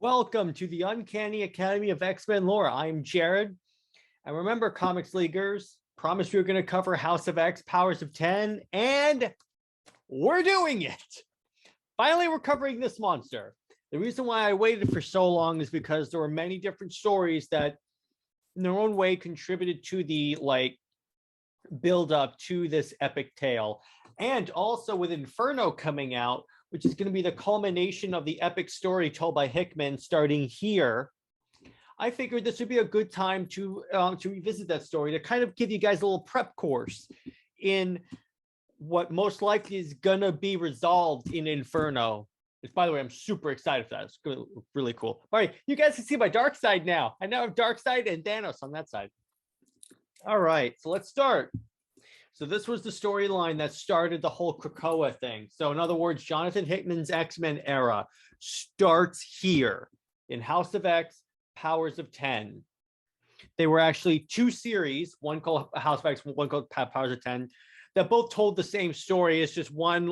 Welcome to the Uncanny Academy of X-Men lore. I'm Jared. And remember, Comics Leaguers, promised we were going to cover House of X, Powers of 10, and we're doing it. Finally, we're covering this monster. The reason why I waited for so long is because there were many different stories that, in their own way, contributed to the build up to this epic tale. And also with Inferno coming out, which is going to be the culmination of the epic story told by Hickman starting here, I figured this would be a good time to revisit that story, to kind of give you guys a little prep course in what most likely is going to be resolved in Inferno. Which, by the way, I'm super excited for that. It's going to look really cool. All right, you guys can see my dark side now. I now have dark side and Thanos on that side. All right, so let's start. So this was the storyline that started the whole Krakoa thing. So in other words, Jonathan Hickman's X-Men era starts here in House of X, Powers of 10. They were actually two series, one called House of X, one called Powers of 10, that both told the same story. It's just one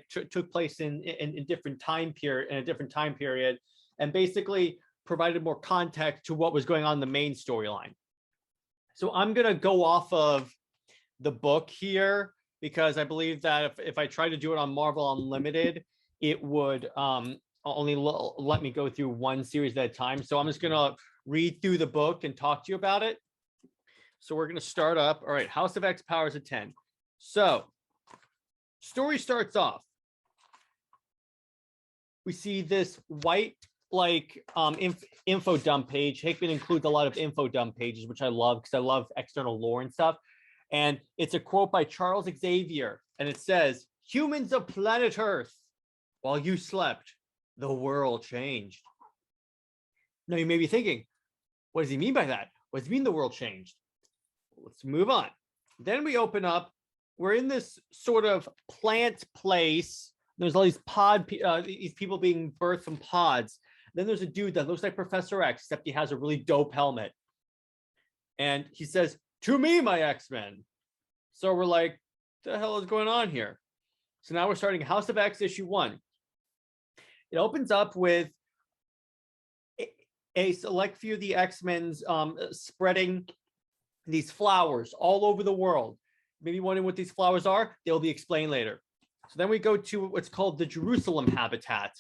took place in different time period, in a different time period, and basically provided more context to what was going on in the main storyline. So I'm gonna go off of the book here because I believe that if I try to do it on Marvel Unlimited, it would only let me go through one series at a time. So I'm just gonna read through the book and talk to you about it. So we're gonna start up. All right, House of X, Powers of 10. So story starts off. We see this white info dump page. Hickman includes a lot of info dump pages, which I love because I love external lore and stuff. And it's a quote by Charles Xavier, and it says, "Humans of planet Earth, while you slept, the world changed." Now you may be thinking, what does he mean by that? What does he mean the world changed? Let's move on. Then we open up. We're in this sort of plant place. There's all these these people being birthed from pods. Then there's a dude that looks like Professor X, except he has a really dope helmet. And he says, "To me, my X-Men." So we're like, what the hell is going on here? So now we're starting House of X issue 1. It opens up with a select few of the X-Men's spreading these flowers all over the world. Maybe wondering what these flowers are? They'll be explained later. So then we go to what's called the Jerusalem habitat.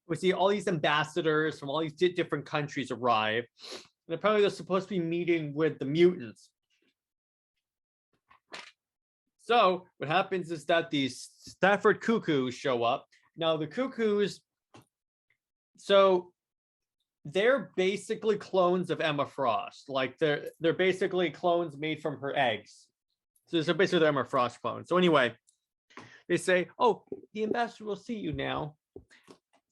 We see all these ambassadors from all these different countries arrive. And apparently they're supposed to be meeting with the mutants. So what happens is that these Stafford Cuckoos show up. Now the Cuckoos, so they're basically clones of Emma Frost. Like they're basically clones made from her eggs. So they're basically the Emma Frost clones. So anyway, they say, "Oh, the ambassador will see you now."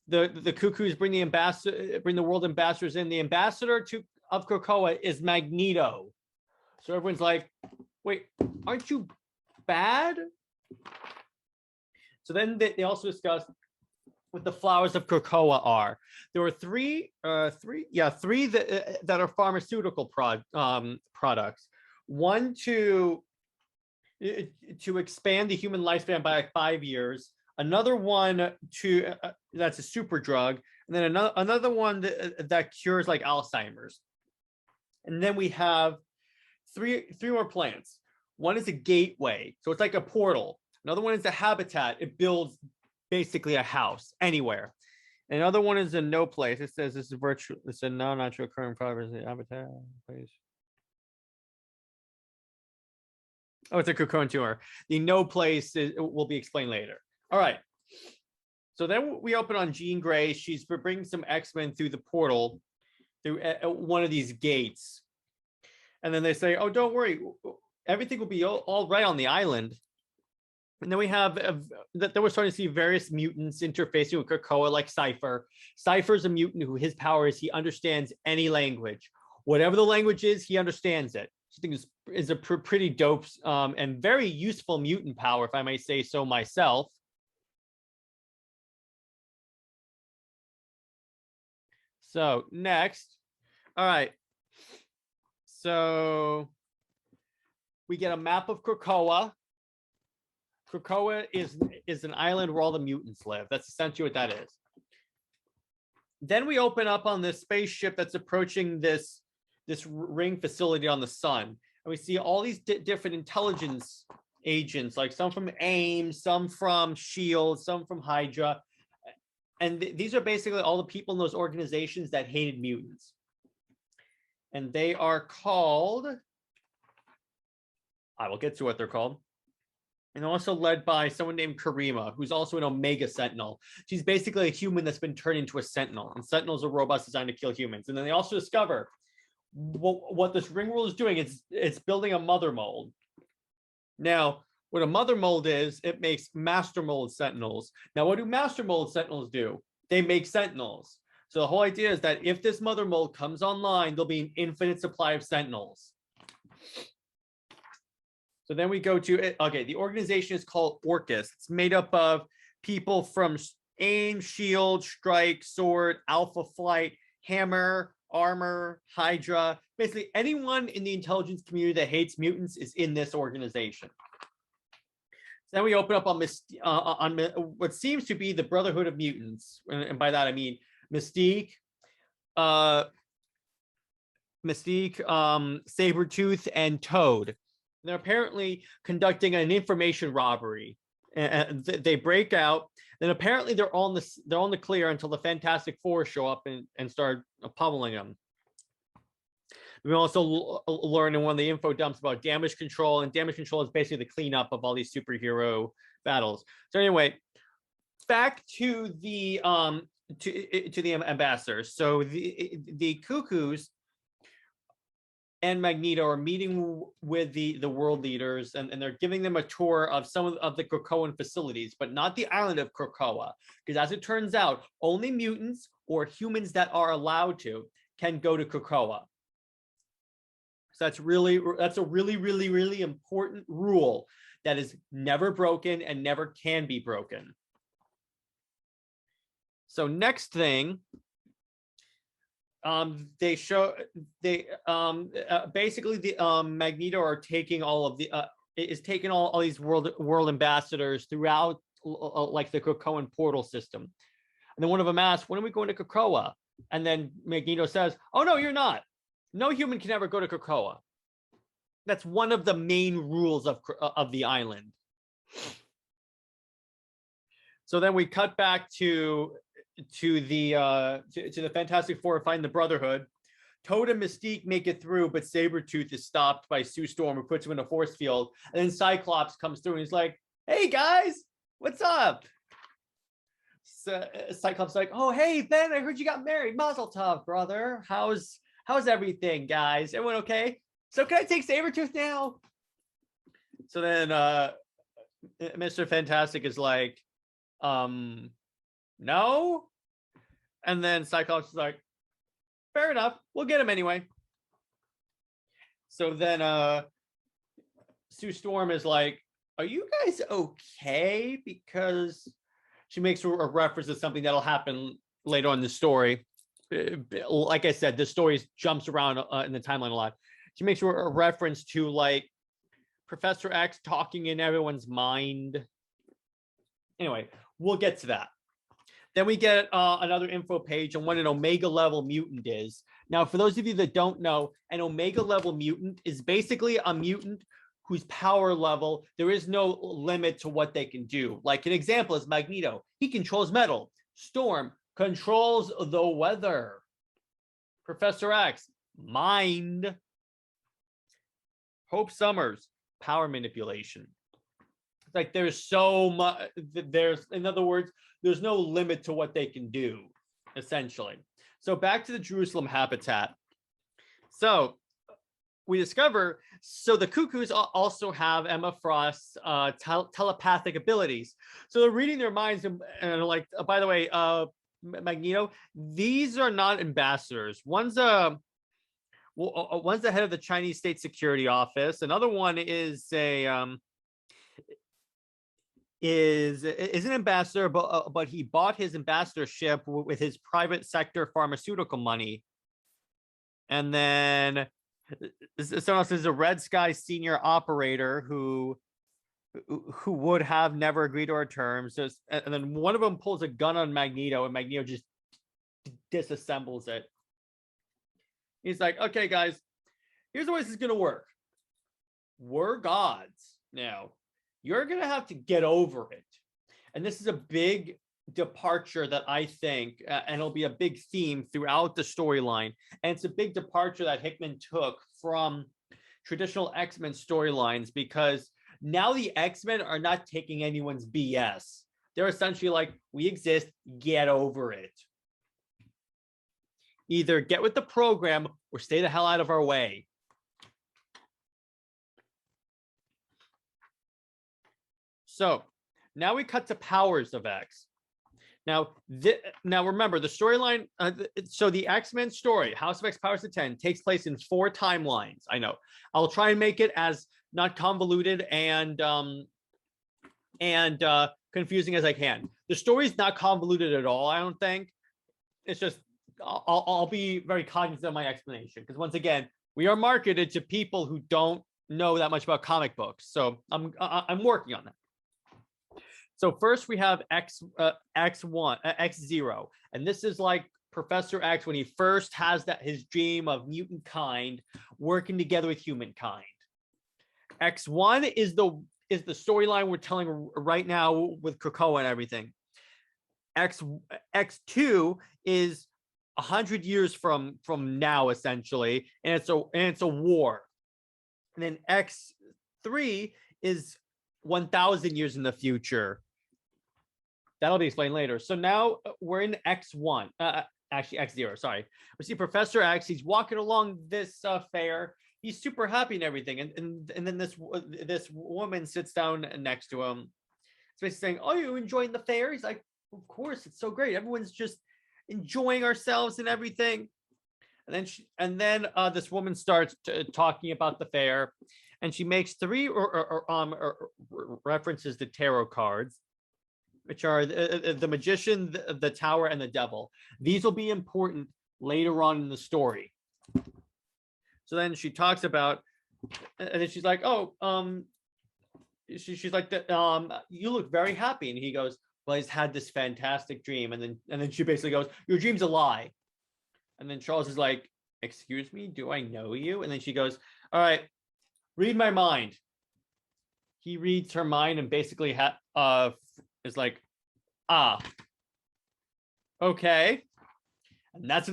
The Cuckoos bring the world ambassadors in. The ambassador of Krakoa is Magneto. So everyone's like, "Wait, aren't you bad?" So then they also discuss what the flowers of Krakoa are. There were three that are pharmaceutical products. One to expand the human lifespan by 5 years. Another one that's a super drug, and then another one that cures like Alzheimer's. And then we have three more plants. One is a gateway, so it's like a portal. Another one is a habitat. It builds basically a house anywhere. And another one is a no place. It says this is virtual. It's a non-natural occurring property habitat place. Oh, it's a cocoon tumor. The no place will be explained later. All right. So then we open on Jean Grey. She's bringing some X-Men through the portal, through one of these gates. And then they say, "Oh, don't worry. Everything will be all right on the island." And then we have that we're starting to see various mutants interfacing with Krakoa, like Cypher. Cypher's a mutant who his power is he understands any language. Whatever the language is, he understands it. I think is a pretty dope and very useful mutant power, if I may say so myself. So next, all right. So we get a map of Krakoa. Krakoa is an island where all the mutants live. That's essentially what that is. Then we open up on this spaceship that's approaching this ring facility on the sun, and we see all these different intelligence agents, like some from AIM, some from SHIELD, some from Hydra, and these are basically all the people in those organizations that hated mutants, and they are called, I will get to what they're called. And also led by someone named Karima, who's also an Omega Sentinel. She's basically a human that's been turned into a Sentinel, and Sentinels are robots designed to kill humans. And then they also discover what this ring world is doing. It's building a mother mold. Now, what a mother mold is, it makes master mold Sentinels. Now, what do master mold Sentinels do? They make Sentinels. So the whole idea is that if this mother mold comes online, there'll be an infinite supply of Sentinels. So then we go to, okay, the organization is called Orcus. It's made up of people from AIM, SHIELD, Strike, Sword, Alpha Flight, Hammer, Armor, Hydra. Basically, anyone in the intelligence community that hates mutants is in this organization. So then we open up on what seems to be the Brotherhood of Mutants. And by that, I mean Mystique, Sabretooth, and Toad. They're apparently conducting an information robbery, and they break out. Then apparently they're on the clear until the Fantastic Four show up and start pummeling them. We also learn in one of the info dumps about damage control, and damage control is basically the cleanup of all these superhero battles. So anyway, back to the ambassadors. So the Cuckoos and Magneto are meeting with the world leaders, and they're giving them a tour of some of the Krakoan facilities, but not the island of Krakoa, because as it turns out, only mutants or humans that are allowed to can go to Krakoa. So that's a really important rule that is never broken and never can be broken. So next thing, basically the Magneto are taking all of the is taking all these world ambassadors throughout like the Krakoan portal system, and then one of them asks, "When are we going to Krakoa?" And then Magneto says, "Oh no, you're not. No human can ever go to Krakoa. That's one of the main rules of the island." So then we cut back to the Fantastic Four find the Brotherhood. Toad and Mystique make it through, but Sabretooth is stopped by Sue Storm, who puts him in a force field. And then Cyclops comes through and he's like, "Hey guys, what's up?" So Cyclops is like, "Oh hey Ben, I heard you got married. Mazel tov, brother. How's everything, guys? Everyone okay? So can I take Sabretooth now?" So then Mr. Fantastic is like, "No." And then Cyclops is like, "Fair enough, we'll get him anyway." So then Sue Storm is like, "Are you guys okay?" Because she makes a reference to something that'll happen later on in the story. Like I said, the story jumps around in the timeline a lot. She makes a reference to like Professor X talking in everyone's mind. Anyway, we'll get to that. Then we get another info page on what an Omega level mutant is. Now, for those of you that don't know, an Omega level mutant is basically a mutant whose power level, there is no limit to what they can do. Like an example is Magneto. He controls metal. Storm controls the weather. Professor X, mind. Hope Summers, power manipulation. Like there's so much, in other words, there's no limit to what they can do, essentially. So back to the Jerusalem habitat. So we discover, so the Cuckoos also have Emma Frost's telepathic abilities. So they're reading their minds and like, by the way, Magneto, these are not ambassadors. One's the head of the Chinese State Security Office. Another one is is an ambassador, but he bought his ambassadorship with his private sector pharmaceutical money. And then someone else is a Red Sky senior operator who would have never agreed to our terms. And then one of them pulls a gun on Magneto, and Magneto just disassembles it. He's like, okay, guys, here's the way this is going to work. We're gods now. You're going to have to get over it. And this is a big departure that I think, and it'll be a big theme throughout the storyline. And it's a big departure that Hickman took from traditional X-Men storylines, because now the X-Men are not taking anyone's BS. They're essentially like, we exist, get over it. Either get with the program or stay the hell out of our way. So now we cut to Powers of X. Now remember the storyline. So the X-Men story, House of X, Powers of 10, takes place in 4 timelines. I know. I'll try and make it as not convoluted and confusing as I can. The story is not convoluted at all, I don't think. It's just I'll be very cognizant of my explanation, because once again, we are marketed to people who don't know that much about comic books. So I'm working on that. So first we have X1, X0, and this is like Professor X when he first has his dream of mutant kind working together with humankind. X1 is the storyline we're telling right now with Krakoa and everything. X2 is 100 years from now, essentially, and it's a war. And then X3 is 1,000 years in the future. That'll be explained later. So now we're in X1, actually X0, sorry. We see Professor X, he's walking along this fair. He's super happy and everything. And then this woman sits down next to him. It's basically saying, oh, you enjoying the fair? He's like, of course, it's so great. Everyone's just enjoying ourselves and everything. And then this woman starts talking about the fair, and she makes 3 references to tarot cards, which are the Magician, the Tower, and the Devil. These will be important later on in the story. So then she talks about, and then she's like, oh, she's like, you look very happy. And he goes, well, he's had this fantastic dream. And then she basically goes, your dream's a lie. And then Charles is like, excuse me, do I know you? And then she goes, all right, read my mind. He reads her mind and basically is like, okay. And that's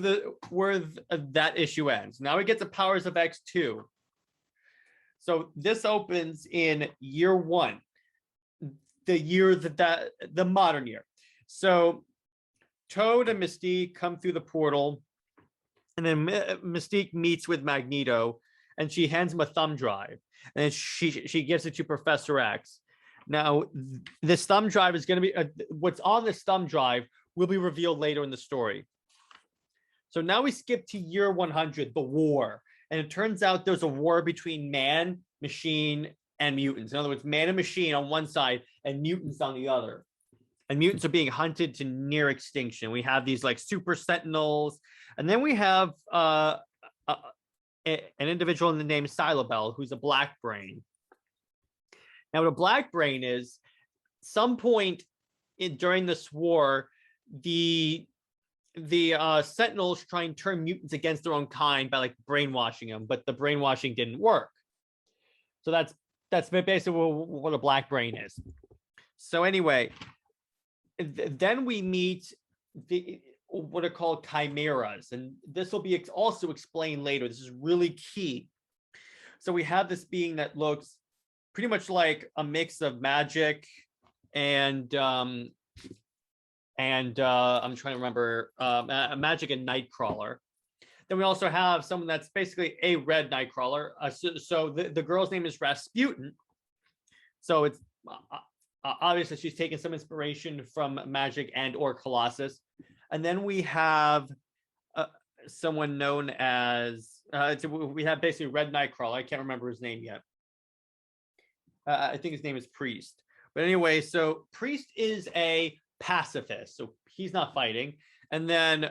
where that issue ends. Now we get to Powers of X2. So this opens in year 1, the year the modern year. So Toad and Mystique come through the portal, and then Mystique meets with Magneto, and she hands him a thumb drive, and then she gives it to Professor X. Now, this thumb drive is going to be what's on this thumb drive will be revealed later in the story. So now we skip to year 100, the war, and it turns out there's a war between man, machine, and mutants. In other words, man and machine on one side, and mutants on the other. And mutants are being hunted to near extinction. We have these like super sentinels, and then we have an individual in the name Silabel, who's a black brain. Now, what a black brain is, some point during this war, the Sentinels try and turn mutants against their own kind by like brainwashing them, but the brainwashing didn't work. So that's basically what a black brain is. So anyway, then we meet what are called chimeras, and this will be also explained later. This is really key. So we have this being that looks pretty much like a mix of magic and I'm trying to remember magic and Nightcrawler. Then we also have someone that's basically a red Nightcrawler. So the girl's name is Rasputin. So it's obviously she's taken some inspiration from magic and or Colossus. And then we have someone known as we have basically red Nightcrawler. I can't remember his name yet. I think his name is Priest. But anyway, so Priest is a pacifist, so he's not fighting. And then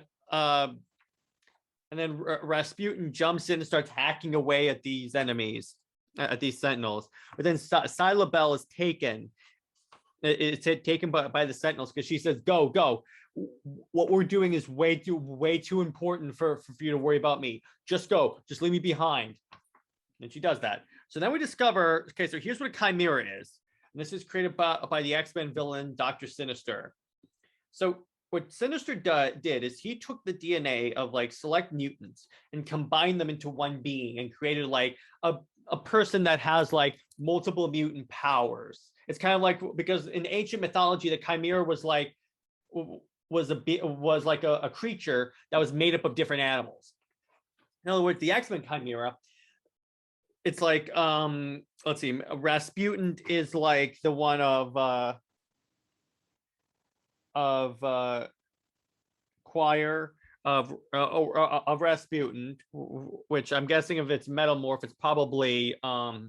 Rasputin jumps in and starts hacking away at these enemies, at these sentinels. But then Silabel is taken. It's taken by the sentinels because she says, "Go, go! what we're doing is way too important for you to worry about me. Just go, just leave me behind. And she does that. So then we discover, okay, so here's what a chimera is. And this is created by the X-Men villain, Dr. Sinister. So what Sinister did is he took the DNA of like select mutants and combined them into one being and created like a person that has like multiple mutant powers. It's kind of like, because in ancient mythology, the chimera was like a creature that was made up of different animals. In other words, the X-Men chimera, it's like let's see, Rasputin is like the one of choir of Rasputin, which I'm guessing if it's metamorph, it's probably I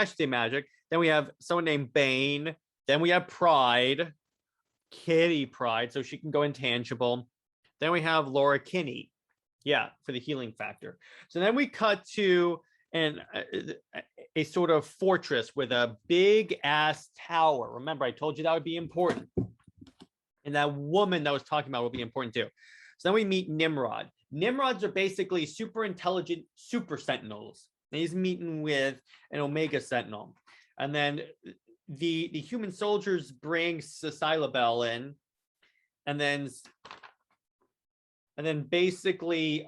should say magic. Then we have someone named Bane. Then we have Pride, Kitty Pride, so she can go intangible. Then we have Laura Kinney, yeah, for the healing factor. So then we cut to a sort of fortress with a big ass tower. Remember, I told you that would be important. And that woman that I was talking about will be important too. So then we meet Nimrod. Nimrods are basically super intelligent super sentinels. And he's meeting with an Omega Sentinel. And then the human soldiers bring Silabel in. And then basically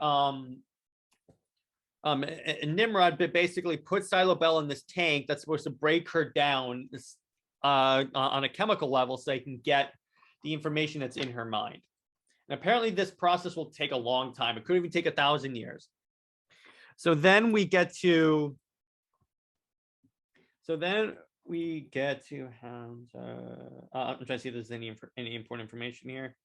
Nimrod basically puts Silabel in this tank that's supposed to break her down on a chemical level so they can get the information that's in her mind. And apparently this process will take a long time. It could even take 1,000 years. So then we get to I'm trying to see if there's any important information here.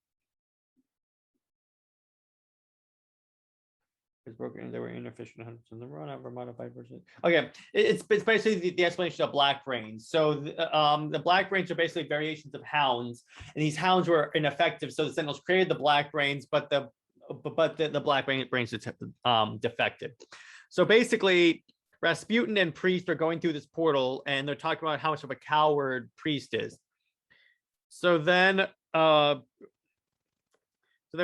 Broken, they were inefficient hundreds of them run over modified version. Okay, it's basically the explanation of black brains. So the black brains are basically variations of hounds, and these hounds were ineffective. So the Sentinels created the black brains, but the black brains defected. So basically, Rasputin and Priest are going through this portal, and they're talking about how much of a coward Priest is. So then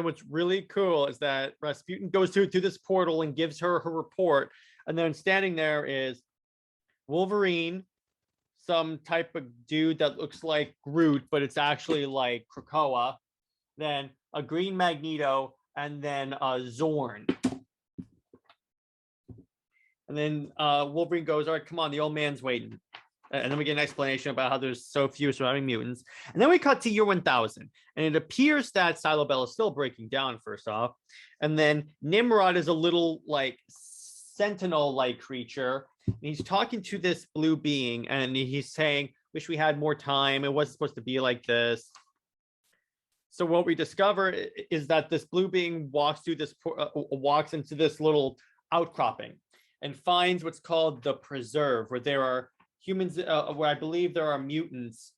what's really cool is that Rasputin goes through this portal and gives her report. And then standing there is Wolverine, some type of dude that looks like Groot, but it's actually like Krakoa. Then a green Magneto, and then Zorn. And then Wolverine goes, all right, come on, the old man's waiting. And then we get an explanation about how there's so few surviving mutants. And then we cut to year 1000. And it appears that Silabel is still breaking down, first off. And then Nimrod is a little like sentinel-like creature. And he's talking to this blue being. And he's saying, wish we had more time. It wasn't supposed to be like this. So what we discover is that this blue being walks into this little outcropping and finds what's called the preserve, where there are humans, where I believe there are mutants.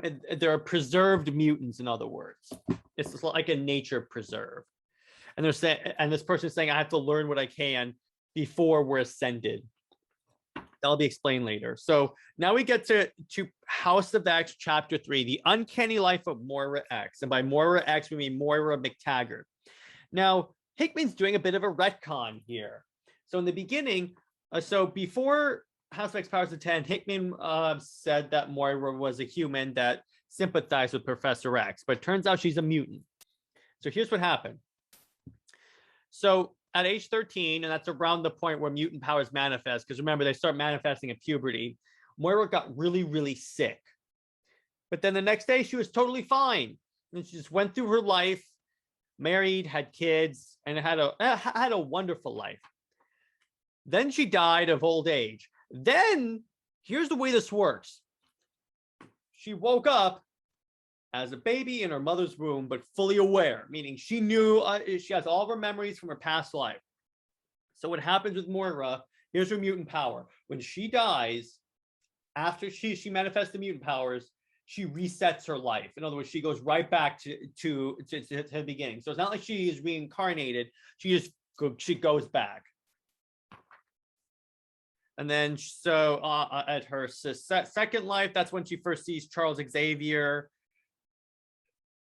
There are preserved mutants, in other words. It's just like a nature preserve. And they're saying, and this person is saying, I have to learn what I can before we're ascended. That'll be explained later. So now we get to House of X, Chapter 3, The Uncanny Life of Moira X. And by Moira X, we mean Moira McTaggart. Now, Hickman's doing a bit of a retcon here. So in the beginning, so before House of X Powers of 10, Hickman said that Moira was a human that sympathized with Professor X, but it turns out she's a mutant. So here's what happened. So at age 13, and that's around the point where mutant powers manifest, because remember, they start manifesting at puberty, Moira got really, really sick. But then the next day, she was totally fine. And she just went through her life, married, had kids, and had a wonderful life. Then she died of old age. Then, here's the way this works. She woke up as a baby in her mother's womb, but fully aware, meaning she knew, she has all of her memories from her past life. So what happens with Moira, here's her mutant power. When she dies, after she manifests the mutant powers, she resets her life. In other words, she goes right back to the beginning. So it's not like she is reincarnated. She goes back. And then, so at her second life, that's when she first sees Charles Xavier.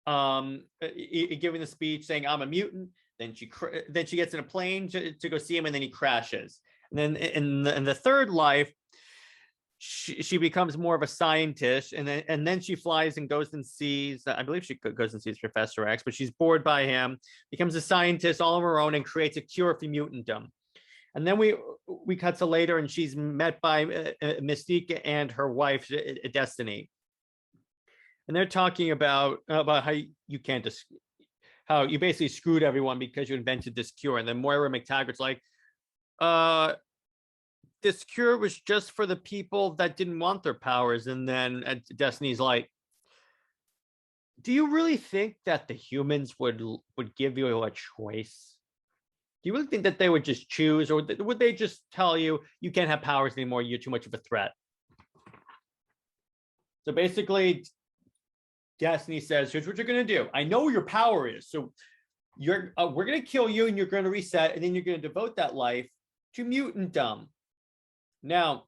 giving the speech saying, I'm a mutant. Then she gets in a plane to go see him, and then he crashes. And then in the third life, she becomes more of a scientist, and then she flies and goes and sees, I believe she goes and sees Professor X, but she's bored by him, becomes a scientist all on her own, and creates a cure for mutantdom. And then we cut to later, and she's met by Mystique and her wife Destiny, and they're talking about how you can't how you basically screwed everyone because you invented this cure. And then Moira McTaggart's like, this cure was just for the people that didn't want their powers. And then Destiny's like, do you really think that the humans would give you a choice? Do you really think that they would just choose, or would they just tell you, you can't have powers anymore, you're too much of a threat? So basically, Destiny says, here's what you're going to do. I know your power is, so we're going to kill you, and you're going to reset, and then you're going to devote that life to mutantdom. Now,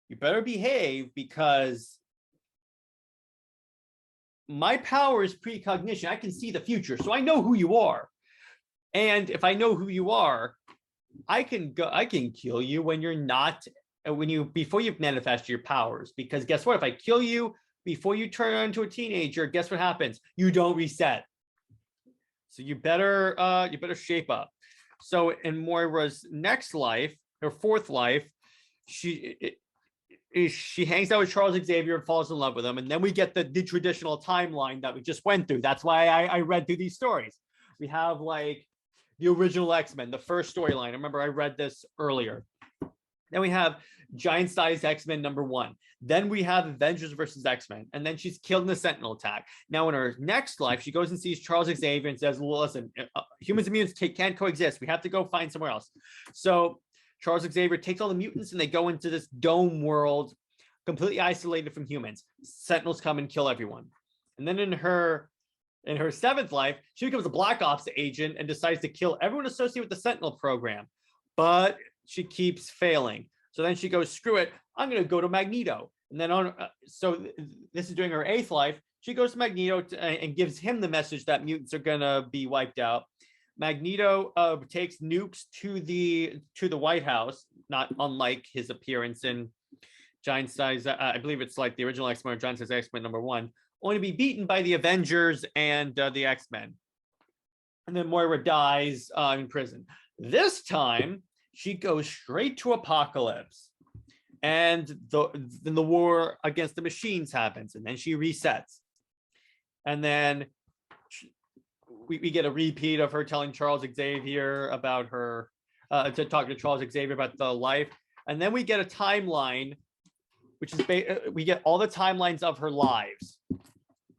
you better behave, because my power is precognition. I can see the future, so I know who you are. And if I know who you are, I can kill you when you're not, before you've manifested your powers. Because guess what? If I kill you before you turn into a teenager, guess what happens? You don't reset. So you better shape up. So in Moira's next life, her fourth life, she hangs out with Charles Xavier and falls in love with him. And then we get the traditional timeline that we just went through. That's why I read through these stories. We have like the original X-Men, the first storyline. I remember I read this earlier. Then we have Giant Size X-Men #1. Then we have Avengers versus X-Men. And then she's killed in the Sentinel attack. Now in her next life, she goes and sees Charles Xavier and says, well, listen, humans and mutants can't coexist. We have to go find somewhere else. So Charles Xavier takes all the mutants, and they go into this dome world, completely isolated from humans. Sentinels come and kill everyone. And then in her seventh life, she becomes a Black Ops agent and decides to kill everyone associated with the Sentinel program. But she keeps failing. So then she goes, screw it, I'm going to go to Magneto. And then so this is during her eighth life. She goes to Magneto and gives him the message that mutants are going to be wiped out. Magneto takes nukes to the White House, not unlike his appearance in Giant Size, I believe it's like the original X-Men or Giant Size X-Men #1, only to be beaten by the Avengers and the X-Men. And then Moira dies in prison. This time, she goes straight to Apocalypse. And then the war against the machines happens, and then she resets. And then we get a repeat of her telling Charles Xavier about her, to talk to Charles Xavier about the life. And then we get a timeline, which is, we get all the timelines of her lives.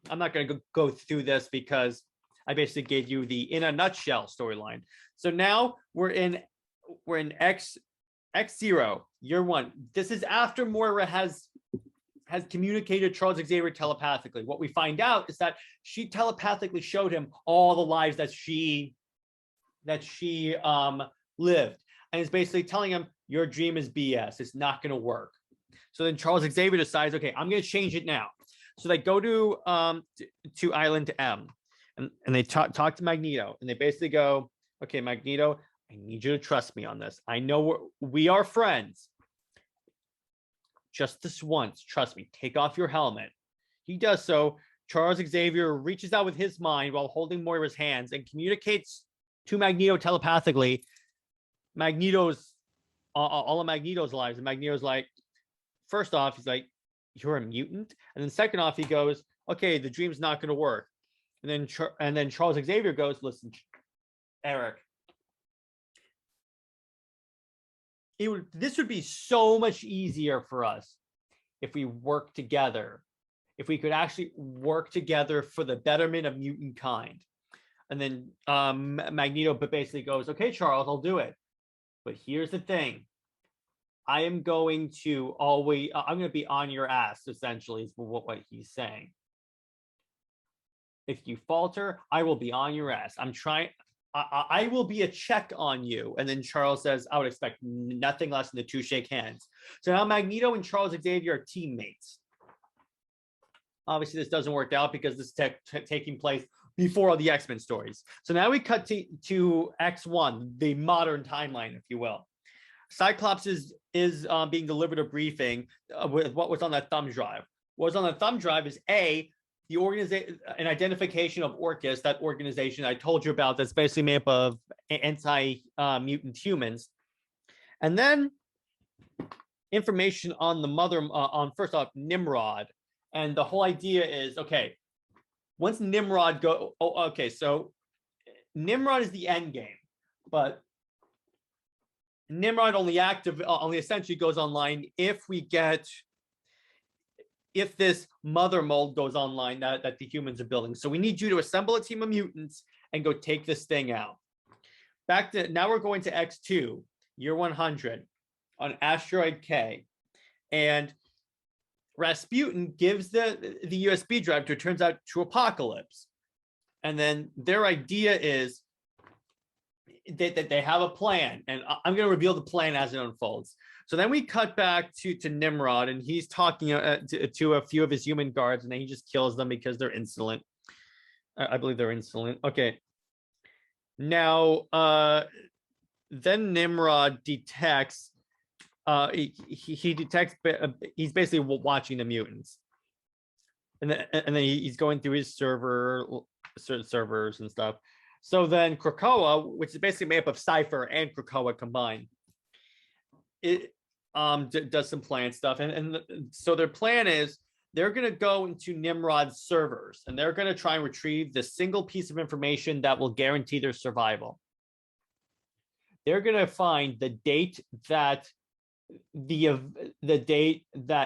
I'm not going to go through this because I basically gave you the in a nutshell storyline. So now we're in X0, year 1. This is after Moira has communicated Charles Xavier telepathically. What we find out is that she telepathically showed him all the lives that she lived, and is basically telling him, your dream is BS. It's not going to work. So then Charles Xavier decides, okay, I'm going to change it now. So they go to Island M, and they talk to Magneto, and they basically go, okay, Magneto, I need you to trust me on this. I know we are friends. Just this once, trust me, take off your helmet. He does so. Charles Xavier reaches out with his mind while holding Moira's hands and communicates to Magneto telepathically all of Magneto's lives. And Magneto's like, first off, he's like, you're a mutant. And then second off, he goes, okay, the dream's not going to work. And then Charles Xavier goes, listen, Eric, this would be so much easier for us if we work together, if we could actually work together for the betterment of mutant kind. And then Magneto basically goes, okay, Charles, I'll do it. But here's the thing. I'm going to be on your ass, essentially, is what he's saying. If you falter, I will be on your ass. I will be a check on you. And then Charles says, I would expect nothing less than the two shake hands. So now Magneto and Charles Xavier are teammates. Obviously, this doesn't work out because this is taking place before all the X-Men stories. So now we cut to X1, the modern timeline, if you will. Cyclops is being delivered a briefing with what was on that thumb drive. What was on the thumb drive is the organization, an identification of Orchis, that organization I told you about that's basically made up of anti-mutant humans. And then information on the mother, on first off, Nimrod. And the whole idea is, okay, once Nimrod so Nimrod is the end game, but Nimrod only essentially goes online if this mother mold goes online that the humans are building. So we need you to assemble a team of mutants and go take this thing out. Now we're going to X2, year 100, on asteroid K. And Rasputin gives the USB drive to, it turns out, to Apocalypse. And then their idea is that they have a plan. And I'm going to reveal the plan as it unfolds. So then we cut back to Nimrod, and he's talking to a few of his human guards, and then he just kills them because they're insolent. I believe they're insolent. Okay. Now, then Nimrod detects, he detects, he's basically watching the mutants. And then he's going through his servers and stuff. So then Krakoa, which is basically made up of Cypher and Krakoa combined, it does some plan stuff. And so their plan is they're going to go into Nimrod's servers, and they're going to try and retrieve the single piece of information that will guarantee their survival. They're going to find the date that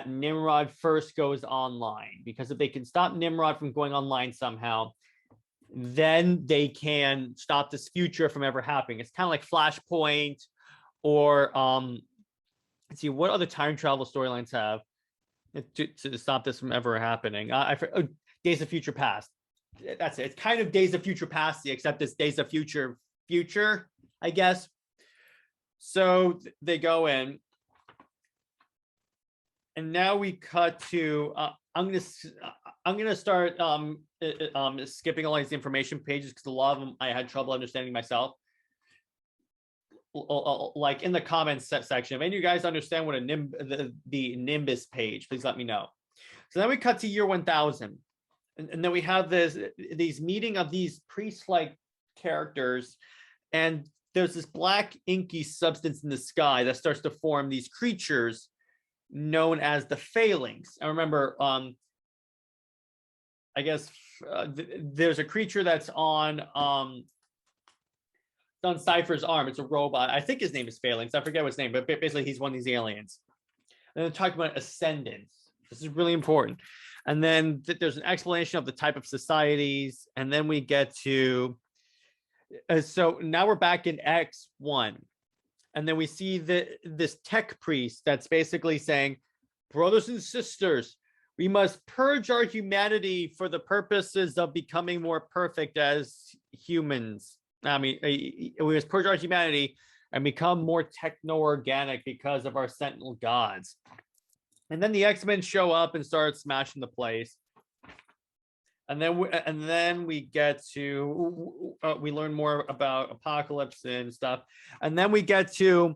Nimrod first goes online, because if they can stop Nimrod from going online somehow, then they can stop this future from ever happening. It's kind of like Flashpoint, or let's see, what other time travel storylines have to stop this from ever happening? Days of Future Past. That's it. It's kind of Days of Future Past, except it's Days of Future, I guess. So they go in, and now we cut to. I'm gonna start skipping all these information pages because a lot of them I had trouble understanding myself. Like in the comments section, if any of you guys understand what the Nimbus page, please let me know. So then we cut to year 1000, and then we have these meeting of these priest-like characters, and there's this black inky substance in the sky that starts to form these creatures known as the Phalanx. I remember, I guess there's a creature that's on Cypher's arm. It's a robot. I think his name is Phalanx. I forget what his name, but basically he's one of these aliens. And they're talking about ascendance. This is really important. And then there's an explanation of the type of societies. And then we get to, so now we're back in X1. And then we see this tech priest that's basically saying, brothers and sisters, we must purge our humanity for the purposes of becoming more perfect as humans. I mean, we must purge our humanity and become more techno-organic because of our sentinel gods. And then the X-Men show up and start smashing the place. And then we get to, we learn more about Apocalypse and stuff. And then we get to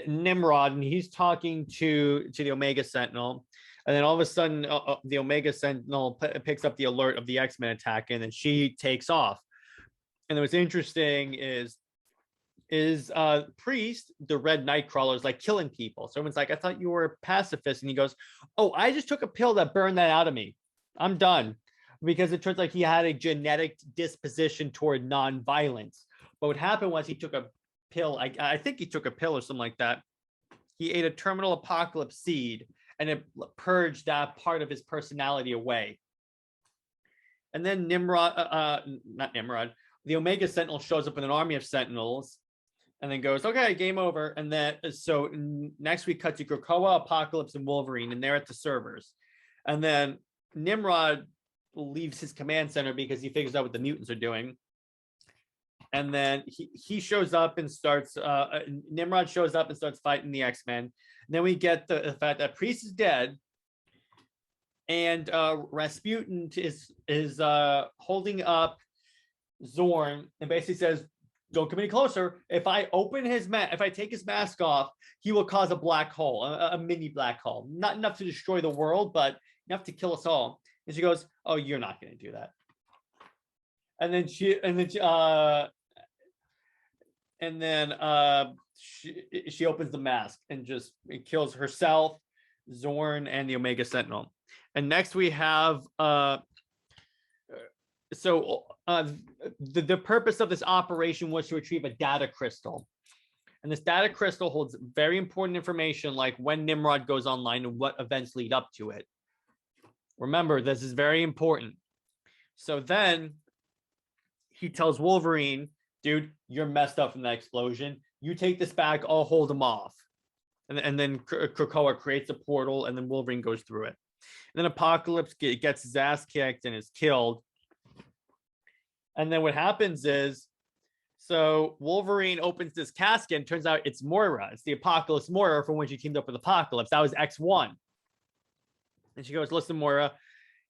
Nimrod, and he's talking to the Omega Sentinel. And then all of a sudden, the Omega Sentinel picks up the alert of the X-Men attack, and then she takes off. And what's interesting is Priest, the red Nightcrawler, is like killing people. So everyone's like, I thought you were a pacifist. And he goes, oh, I just took a pill that burned that out of me. I'm done. Because it turns out he had a genetic disposition toward non-violence. But what happened was he took a pill. I think he took a pill or something like that. He ate a terminal apocalypse seed, and it purged that part of his personality away. And then not Nimrod, the Omega Sentinel shows up with an army of Sentinels, and then goes, okay, game over. And then so next we cut to Krakoa, Apocalypse, and Wolverine, and they're at the servers. And then Nimrod leaves his command center because he figures out what the mutants are doing. And then he shows up and starts, Nimrod shows up and starts fighting the X-Men. And then we get the fact that Priest is dead. and Rasputin is holding up Zorn and basically says, "Don't come any closer. If I open his if I take his mask off, he will cause a black hole, a mini black hole. Not enough to destroy the world, but enough to kill us all." And she goes, "Oh, you're not going to do that." And then she opens the mask and just kills herself, Zorn, and the Omega Sentinel. And next we have the purpose of this operation was to retrieve a data crystal. And this data crystal holds very important information, like when Nimrod goes online and what events lead up to it. Remember, this is very important. So then he tells Wolverine, "Dude, you're messed up from that explosion. You take this back, I'll hold him off." And then Krakoa creates a portal, and then Wolverine goes through it. And then Apocalypse gets his ass kicked and is killed. And then what happens is, so Wolverine opens this casket, and turns out it's Moira. It's the Apocalypse Moira from when she teamed up with Apocalypse. That was X1. And she goes, "Listen, Moira."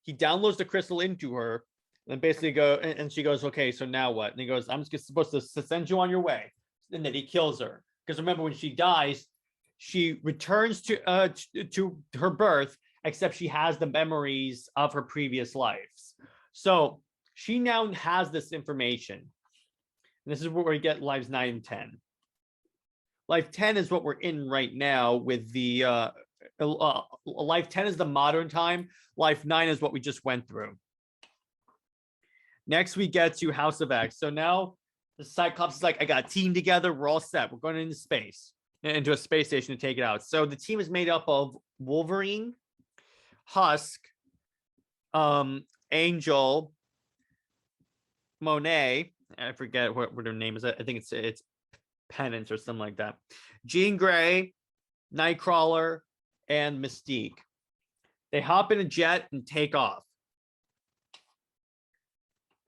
He downloads the crystal into her, and basically and she goes, "Okay, so now what?" And he goes, "I'm just supposed to send you on your way." And then he kills her. Because remember, when she dies, she returns to her birth, except she has the memories of her previous lives. So she now has this information. And this is where we get lives 9 and 10. Life 10 is what we're in right now with the life 10 is the modern time. Life 9 is what we just went through. Next, we get to House of X. So now the Cyclops is like, "I got a team together. We're all set. We're going into space, into a space station to take it out." So the team is made up of Wolverine, Husk, Angel, Monet. I forget what her name is. I think it's Penance or something like that. Jean Grey, Nightcrawler, and Mystique. They hop in a jet and take off.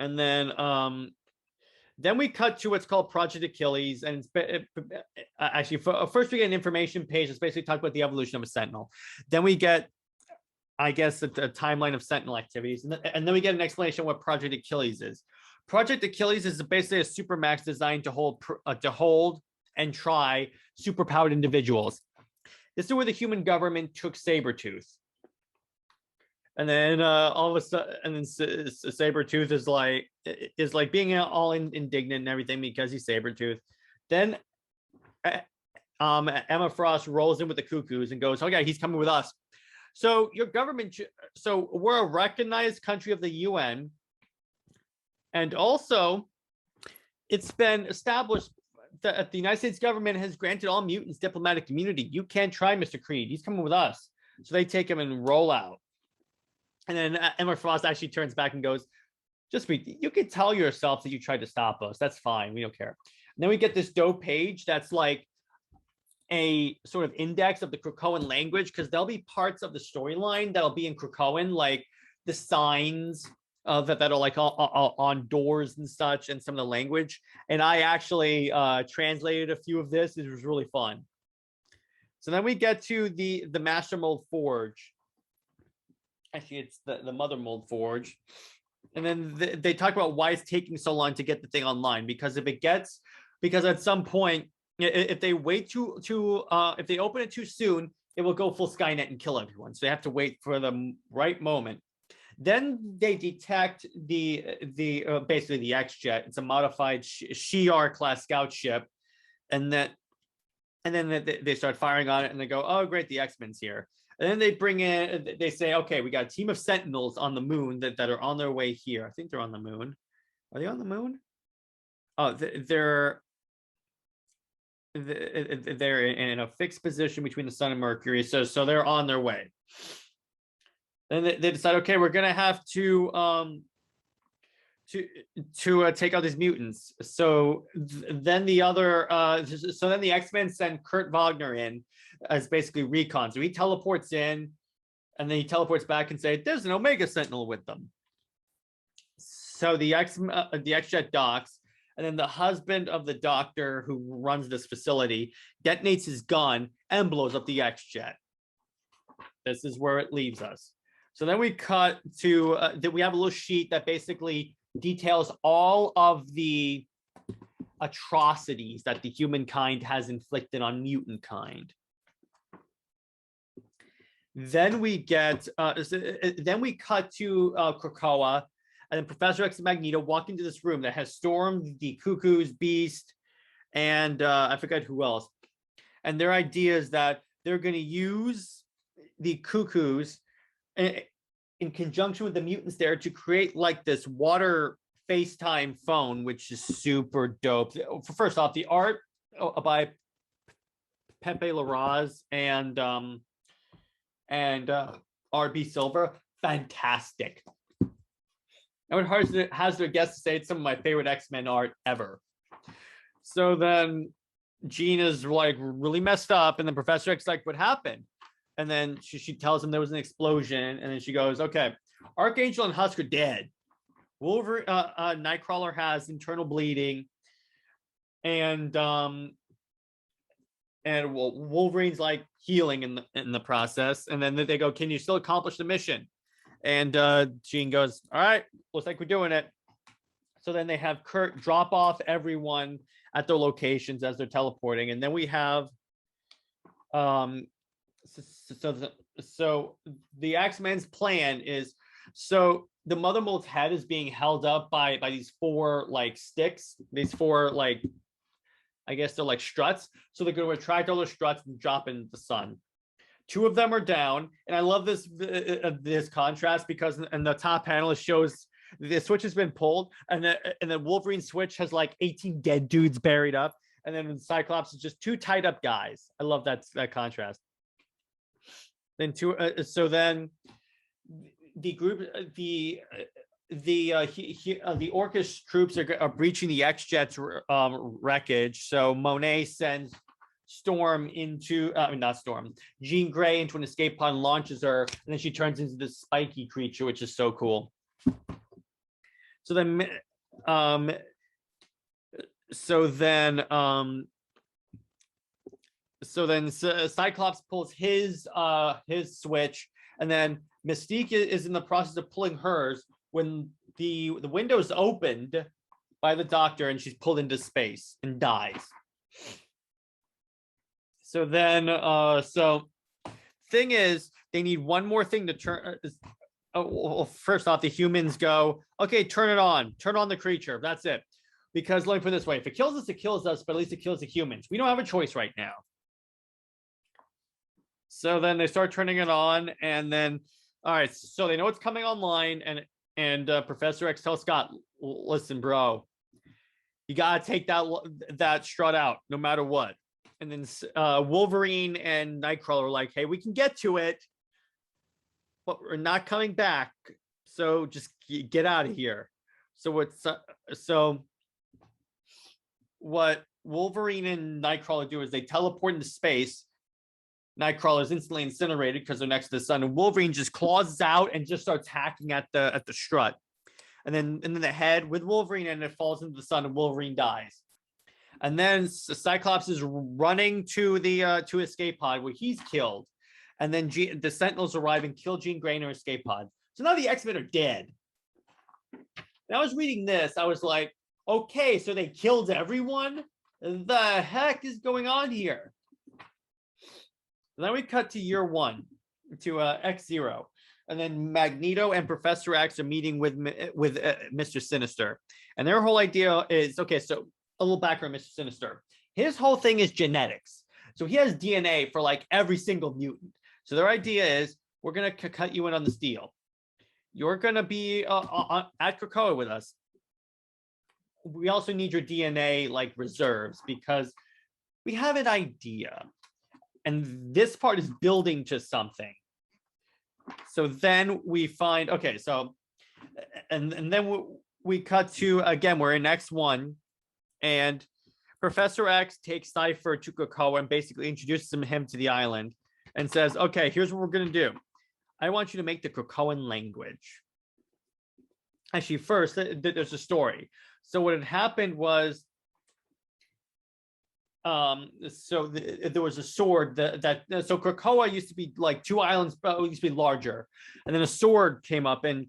And then we cut to what's called Project Achilles. And actually, first we get an information page that's basically talking about the evolution of a Sentinel. Then we get, I guess, a timeline of Sentinel activities. And then we get an explanation of what Project Achilles is. Project Achilles is basically a supermax designed to hold and try superpowered individuals. This is where the human government took Sabretooth. And then all of a sudden, and then Sabretooth is like being all indignant and everything because he's Sabretooth. Then Emma Frost rolls in with the Cuckoos and goes, "Oh yeah, he's coming with us." So your government, so we're a recognized country of the UN. And also, it's been established that the United States government has granted all mutants diplomatic immunity. You can't try Mr. Creed. He's coming with us. So they take him and roll out. And then Emma Frost actually turns back and goes, you could tell yourself that you tried to stop us. That's fine. We don't care. And then we get this dope page that's like a sort of index of the Cohen language, because there'll be parts of the storyline that'll be in Cohen, like the signs that are like on doors and such, and some of the language. And I actually translated a few of this. It was really fun. So then we get to the Master Mold Forge. Actually, it's the Mother Mold Forge. And then they talk about why it's taking so long to get the thing online. Because at some point, if they wait if they open it too soon, it will go full Skynet and kill everyone. So they have to wait for the right moment. Then they detect basically the X-Jet. It's a modified Shi'ar class scout ship, and then they start firing on it, and they go, "Oh, great, the X-Men's here." And then they say, "Okay, we got a team of Sentinels on the moon that are on their way here." I think they're on the moon. Are they on the moon? Oh, they're in a fixed position between the sun and Mercury, so they're on their way. And they decide, okay, we're gonna have to take out these mutants. So then the X-Men send Kurt Wagner in as basically recon. So he teleports in, and then he teleports back and say, "There's an Omega Sentinel with them." So the X-Jet docks, and then the husband of the doctor who runs this facility detonates his gun and blows up the X-Jet. This is where it leaves us. So then we cut to that we have a little sheet that basically details all of the atrocities that the humankind has inflicted on mutant kind. Then we get then we cut to Krakoa, and then Professor X and Magneto walk into this room that has Storm, the Cuckoo's Beast, and I forget who else. And their idea is that they're going to use the Cuckoos in conjunction with the mutants there to create like this water FaceTime phone, which is super dope. First off, the art by Pepe Larraz and RB Silver, fantastic. I would hazard a guess to say it's some of my favorite X-Men art ever. So then Jean is like really messed up, and then Professor X like, what happened? And then she tells him there was an explosion, and then she goes, okay, Archangel and Husk are dead. Wolverine, Nightcrawler has internal bleeding, and Wolverine's like healing in the process. And then they go, can you still accomplish the mission? And Jean goes, all right, looks like we're doing it. So then they have Kurt drop off everyone at their locations as they're teleporting, and then we have so the X-Men's plan is, so the Mother Mold's head is being held up by these four like sticks, these four like, I guess they're like struts. So they're going to attract all the struts and drop in the sun. Two of them are down, and I love this contrast because in the top panel it shows the switch has been pulled, and the Wolverine switch has like 18 dead dudes buried up, and then Cyclops is just two tied up guys. I love that contrast. Then so then the group, the Orcus troops are breaching the X-Jet's wreckage. So Monet sends Storm into, not Storm, Jean Grey into an escape pod and launches her, and then she turns into this spiky creature, which is so cool. So then, Cyclops pulls his switch, and then Mystique is in the process of pulling hers when the window's opened by the Doctor, and she's pulled into space and dies. So then, thing is, they need one more thing to turn. Well, first off, the humans go, okay, turn it on. Turn on the creature. That's it. Because let me put it this way. If it kills us, it kills us, but at least it kills the humans. We don't have a choice right now. So then they start turning it on, and then, all right, so they know it's coming online, and Professor X tells Scott, listen, bro, you got to take that strut out no matter what. And then Wolverine and Nightcrawler are like, hey, we can get to it, but we're not coming back. So just get out of here. So what Wolverine and Nightcrawler do is they teleport into space. Nightcrawler is instantly incinerated because they're next to the sun, and Wolverine just claws out and just starts hacking at the strut. And then the head with Wolverine, and it falls into the sun, and Wolverine dies. And then Cyclops is running to the to escape pod where he's killed. And then the Sentinels arrive and kill Jean Grey in her escape pod. So now the X-Men are dead. And I was reading this. I was like, okay, so they killed everyone? The heck is going on here? And then we cut to year one, to X-Zero. And then Magneto and Professor X are meeting with Mr. Sinister. And their whole idea is, okay, so a little background on Mr. Sinister. His whole thing is genetics. So he has DNA for like every single mutant. So their idea is, we're going to cut you in on this deal. You're going to be at Krakoa with us. We also need your DNA like reserves because we have an idea. And this part is building to something. So then we find, okay, so, and then we cut to, again, we're in X1, and Professor X takes Cypher to Krakoa and basically introduces him to the island and says, okay, here's what we're going to do. I want you to make the Cohen language. Actually, first, there's a story. So what had happened was there was a sword so Krakoa used to be like 2 islands, but it used to be larger, and then a sword came up and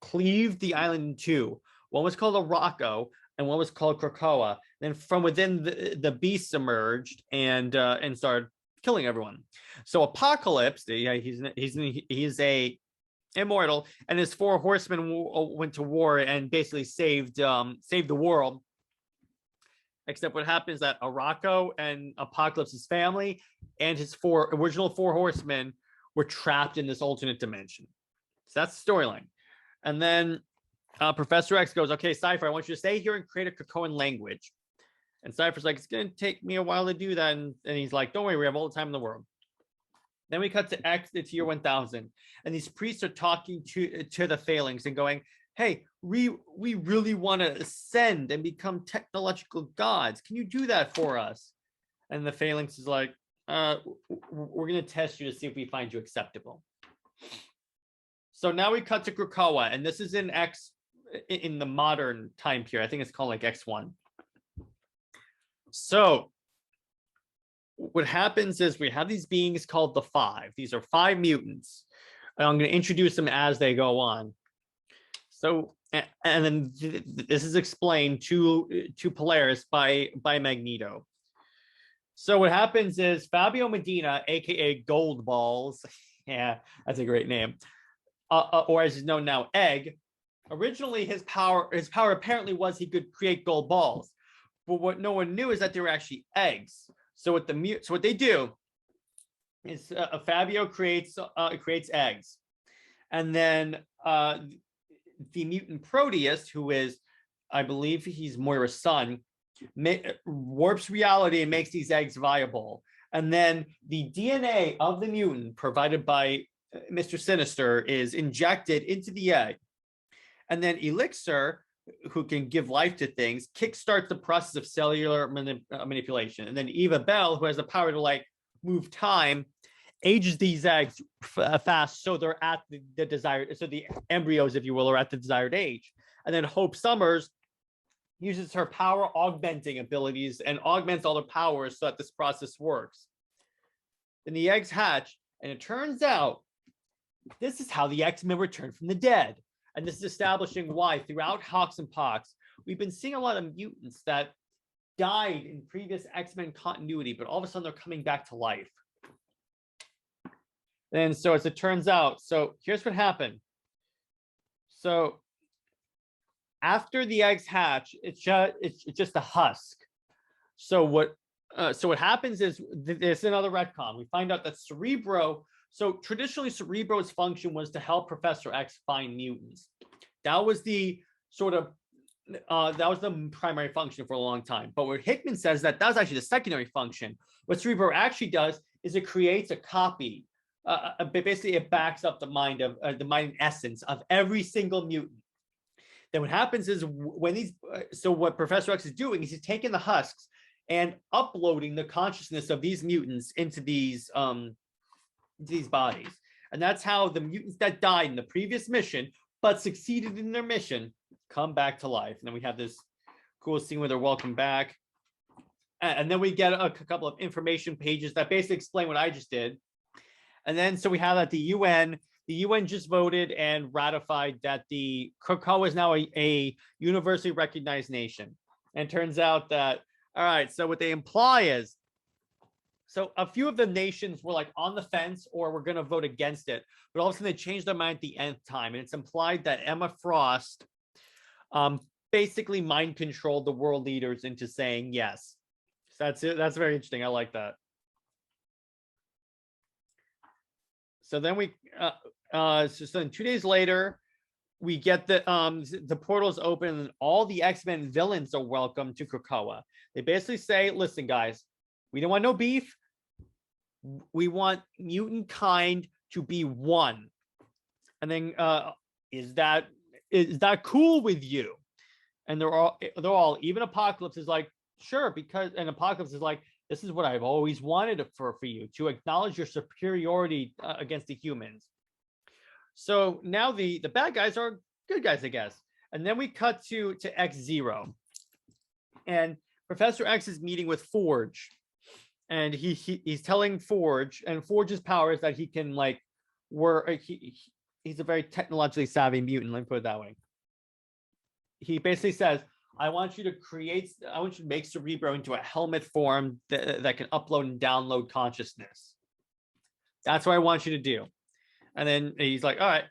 cleaved the island in 2. One was called Araco and one was called Krakoa. Then from within the beasts emerged and started killing everyone. So Apocalypse, yeah, he's a immortal, and his 4 horsemen went to war and basically saved the world. Except what happens that Araco and Apocalypse's family and his original 4 horsemen were trapped in this alternate dimension. So that's the storyline. And then Professor X goes, okay, Cypher, I want you to stay here and create a Cohen language. And Cypher's like, it's going to take me a while to do that. And he's like, don't worry, we have all the time in the world. Then we cut to X, it's year 1000. And these priests are talking to the Phalanx and going, hey, we really want to ascend and become technological gods. Can you do that for us? And the Phalanx is like, we're going to test you to see if we find you acceptable. So now we cut to Krakoa, and this is in the modern time period. I think it's called like X1. So what happens is we have these beings called the 5. These are 5 mutants. And I'm going to introduce them as they go on. So, and then this is explained to Polaris by Magneto. So what happens is Fabio Medina, aka Gold Balls, yeah, that's a great name, or as is known now, Egg. Originally, his power apparently was he could create gold balls, but what no one knew is that they were actually eggs. So what they do is Fabio creates eggs, and then the mutant Proteus, who is, I believe he's Moira's son, warps reality and makes these eggs viable. And then the DNA of the mutant provided by Mr. Sinister is injected into the egg. And then Elixir, who can give life to things, kickstarts the process of cellular manipulation. And then Eva Bell, who has the power to like move time, ages these eggs fast, so they're at the desired, so the embryos, if you will, are at the desired age. And then Hope Summers uses her power augmenting abilities and augments all the powers so that this process works. Then the eggs hatch, and it turns out this is how the X-Men return from the dead. And this is establishing why throughout Hawks and Pox, we've been seeing a lot of mutants that died in previous X-Men continuity, but all of a sudden they're coming back to life. And so as it turns out, so here's what happened. So after the eggs hatch, it's just a husk. So what happens is there's another retcon. We find out that Cerebro. So traditionally, Cerebro's function was to help Professor X find mutants. That was the primary function for a long time. But what Hickman says that was actually the secondary function. What Cerebro actually does is it creates a copy. Basically, it backs up the mind essence of every single mutant. Then what happens is what Professor X is doing is he's taking the husks and uploading the consciousness of these mutants into these bodies. And that's how the mutants that died in the previous mission but succeeded in their mission come back to life. And then we have this cool scene where they're welcome back. And then we get a couple of information pages that basically explain what I just did. And then so we have that the UN just voted and ratified that the Krakoa is now a universally recognized nation. And it turns out that, all right, so what they imply is, so a few of the nations were like on the fence or were going to vote against it, but all of a sudden they changed their mind at the nth time. And it's implied that Emma Frost basically mind controlled the world leaders into saying yes. So that's it. That's very interesting. I like that. So then so then 2 days later, we get the portals open and all the X-Men villains are welcome to Krakoa. They basically say, listen, guys, we don't want no beef. We want mutant kind to be one. And then is that cool with you? And they're all even Apocalypse is like, sure, and Apocalypse is like, this is what I've always wanted for you, to acknowledge your superiority against the humans. So now the bad guys are good guys, I guess. And then we cut to X-Zero. And Professor X is meeting with Forge, and he's telling Forge, and Forge's power is that he can like he's a very technologically savvy mutant. Let me put it that way. He basically says, I want you to make Cerebro into a helmet form that can upload and download consciousnness. That's what I want you to do. And then he's like, all right.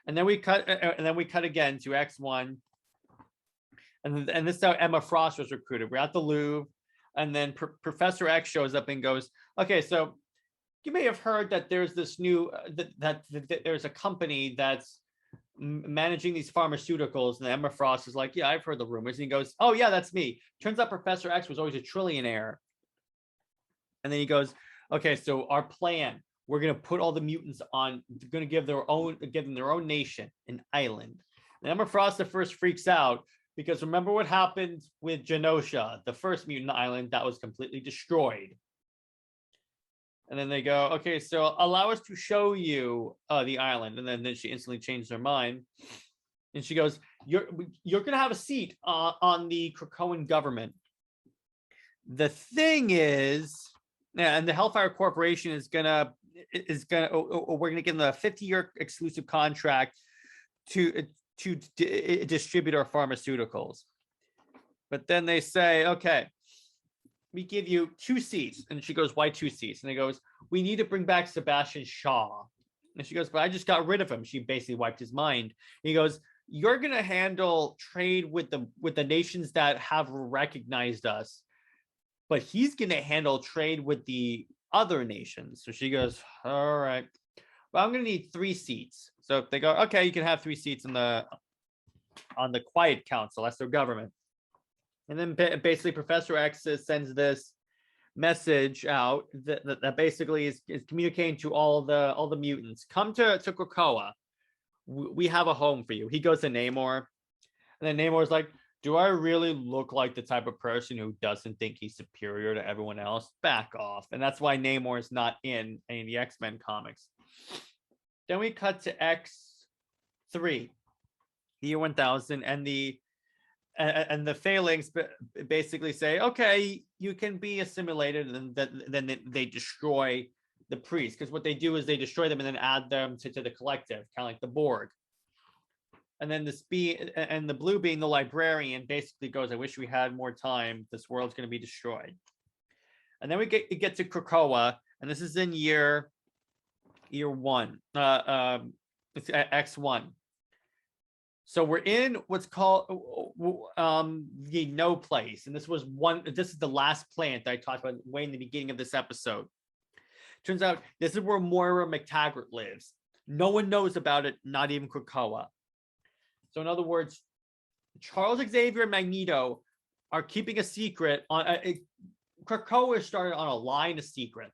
And then we cut again to X1. And this is how Emma Frost was recruited. We're at the Louvre, and then Professor X shows up and goes, okay, so you may have heard that there's this new, that there's a company that's managing these pharmaceuticals. And Emma Frost is like, yeah, I've heard the rumors. And he goes, oh yeah, that's me. Turns out Professor X was always a trillionaire. And then he goes, okay, so our plan, we're going to put all the mutants on, going to give them their own nation, an island. And Emma Frost at first freaks out because remember what happened with Genosha, the first mutant island that was completely destroyed. And then they go, okay, so allow us to show you the island. And then she instantly changed her mind. And she goes, you're going to have a seat on the Cohen Government. The thing is, and the Hellfire Corporation we're going to give them a 50-year exclusive contract to distribute our pharmaceuticals. But then they say, okay, we give you 2 seats. And she goes, why 2 seats? And he goes, we need to bring back Sebastian Shaw. And she goes, but I just got rid of him. She basically wiped his mind. And he goes, you're going to handle trade with the nations that have recognized us, but he's going to handle trade with the other nations. So she goes, all right, well, I'm going to need 3 seats. So they go, okay, you can have 3 seats on the Quiet Council. That's their government. And then basically Professor X sends this message out that basically is communicating to all the mutants. Come to Krakoa. We have a home for you. He goes to Namor. And then Namor's like, do I really look like the type of person who doesn't think he's superior to everyone else? Back off. And that's why Namor is not in any of the X-Men comics. Then we cut to X3, the year 1000, and the Phalanx basically say, okay, you can be assimilated, and then they destroy the priests, because what they do is they destroy them and then add them to the collective, kind of like the Borg. And then the blue being the librarian basically goes, I wish we had more time. This world's going to be destroyed. And then we get to Krakoa, and this is in year 1. It's X1. So we're in what's called the No Place, and this is the last plant that I talked about way in the beginning of this episode. Turns out this is where Moira McTaggart lives. No one knows about it, not even Krakoa. So in other words, Charles Xavier and Magneto are keeping a secret on Krakoa started on a line of secret,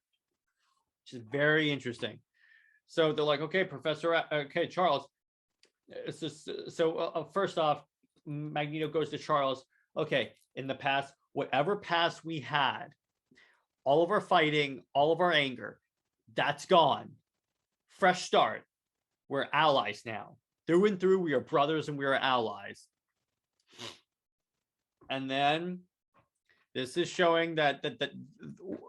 which is very interesting. So they're like, okay, Charles. So first off, Magneto goes to Charles. Okay, in the past, whatever past we had, all of our fighting, all of our anger, that's gone. Fresh start. We're allies now. Through and through, we are brothers and we are allies. And then this is showing that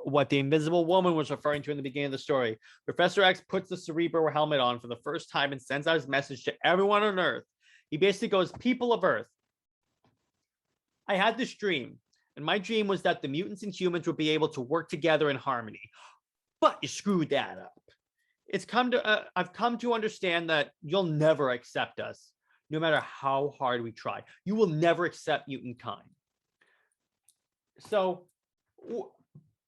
what the Invisible Woman was referring to in the beginning of the story. Professor X puts the Cerebro helmet on for the first time and sends out his message to everyone on Earth. He basically goes, people of Earth, I had this dream, and my dream was that the mutants and humans would be able to work together in harmony. But you screwed that up. I've come to understand that you'll never accept us, no matter how hard we try. You will never accept mutant kind. So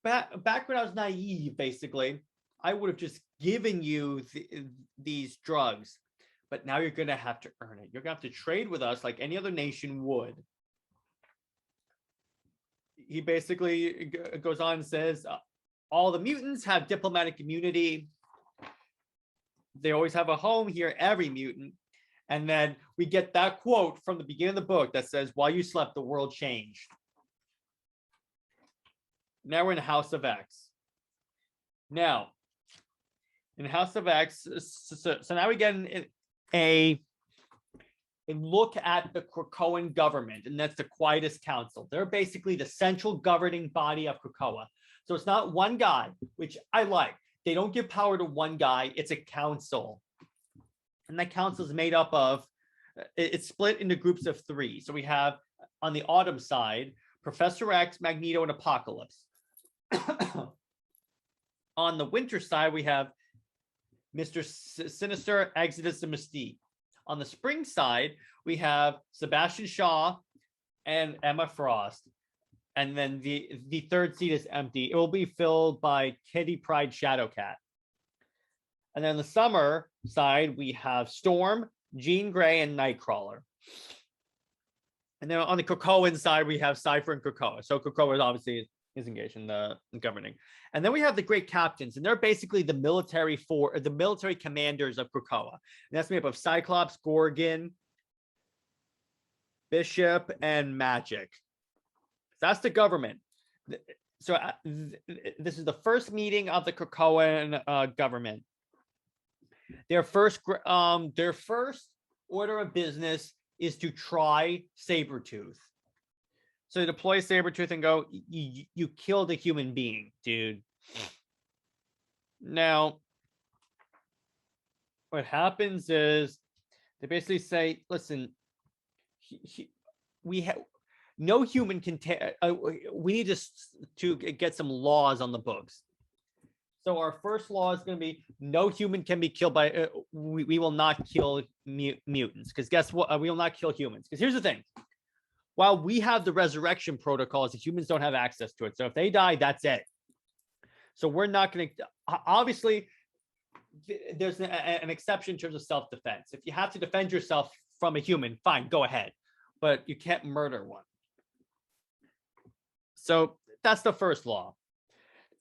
back when I was naive, basically, I would have just given you these drugs, but now you're going to have to earn it. You're going to have to trade with us like any other nation would. He basically goes on and says, all the mutants have diplomatic immunity. They always have a home here, every mutant. And then we get that quote from the beginning of the book that says, while you slept, the world changed. Now we're in House of X. Now, in House of X, so now we get a and look at the Cohen government, and that's the quietest council. They're basically the central governing body of Krakoa. So it's not one guy, which I like. They don't give power to one guy. It's a council. And that council is made up of, it's split into groups of 3. So we have on the Autumn side, Professor X, Magneto, and Apocalypse. On the Winter side, we have Mr. Sinister, Exodus, and Mystique. On the Spring side, we have Sebastian Shaw and Emma Frost. And then the third seat is empty. It will be filled by Kitty Pryde Shadowcat. And then the Summer side, we have Storm, Jean Grey, and Nightcrawler. And then on the Krakoan side, we have Cypher and Krakoa. So Krakoa obviously is engaged in the governing. And then we have the Great Captains, and they're basically the military commanders of Krakoa. And that's made up of Cyclops, Gorgon, Bishop, and Magic. That's the government. So this is the first meeting of the Krakoan government. Their first order of business is to try Sabretooth. So they deploy Sabretooth and go, you killed a human being, dude. Now, what happens is they basically say, listen, we have no human can we need to get some laws on the books. So our first law is going to be no human can be killed by, we will not kill mutants. Because guess what? We will not kill humans. Because here's the thing. While we have the resurrection protocols, the humans don't have access to it. So if they die, that's it. So we're not going to, obviously, there's an exception in terms of self-defense. If you have to defend yourself from a human, fine, go ahead. But you can't murder one. So that's the first law.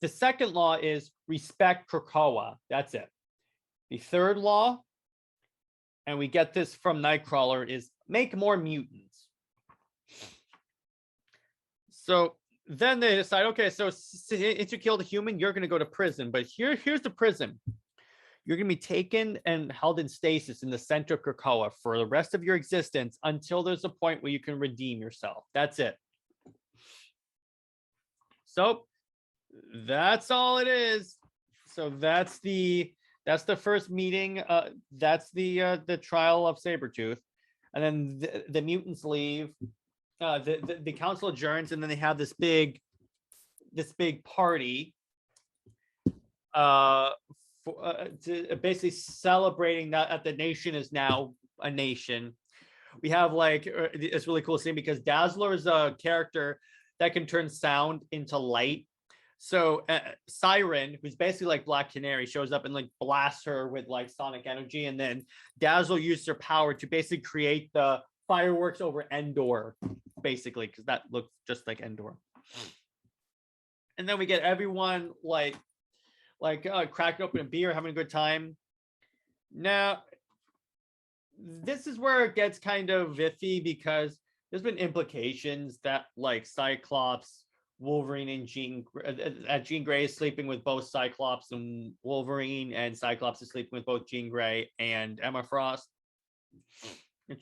The second law is respect Krakoa. That's it. The third law, and we get this from Nightcrawler, is make more mutants. So then they decide, okay, so if you killed a human, you're going to go to prison. But here's the prison. You're going to be taken and held in stasis in the center of Krakoa for the rest of your existence until there's a point where you can redeem yourself. That's it. So that's all it is. So that's the first meeting. That's the trial of Sabretooth. And then the mutants leave. The council adjourns, and then they have this big party to basically celebrating that the nation is now a nation. We have like it's really cool scene because Dazzler is a character that can turn sound into light. So Siren, who's basically like Black Canary, shows up and like blasts her with like sonic energy, and then Dazzler used her power to basically create the fireworks over Endor, basically, because that looks just like Endor. And then we get everyone like cracking open a beer, having a good time. Now, this is where it gets kind of iffy because there's been implications that like Cyclops, Wolverine, and Jean Grey is sleeping with both Cyclops and Wolverine, and Cyclops is sleeping with both Jean Grey and Emma Frost.